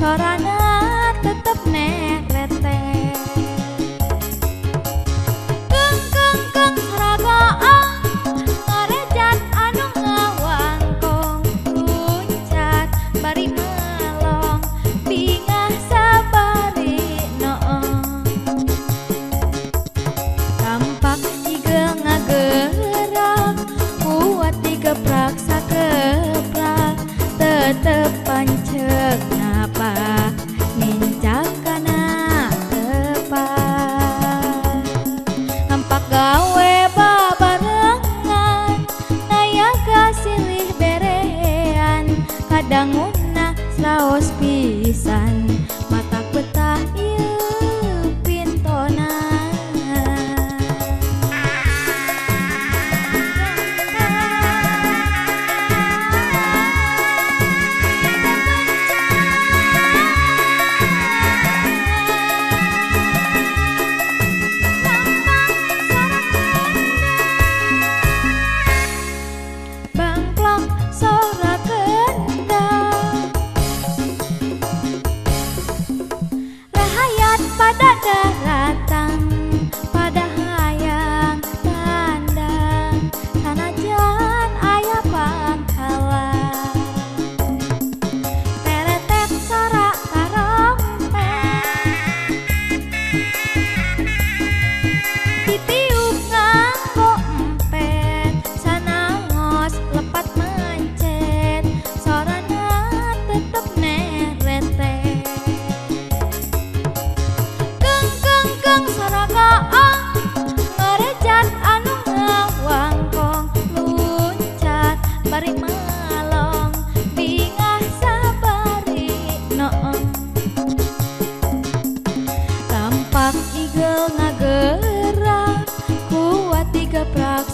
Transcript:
sorana tetep nerete. Keng keng keng saragaan ngarejan anu ngawangkong luncat bari melong bingah sabari noong. Tampak igel ngagerak kuat digeprak sakeprak tetep pancek napa ngincak kana tepat. Nampak gawe babarengan nayaga silih berean kadanguna saos pisan mata betah ieu pintona. Bangplok sora kendang rahayat pada daratan pada hayang tandang sanajan aya pangkalan teretep sora karompet ditiup nganggo empet sanaos lepat mencet sorana tetep nerete. Keng keng keng saragaan ngarejan anu ngawangkong luncat bari malong bingah sabari noong. Tampak igel ngagerak kuat digeprak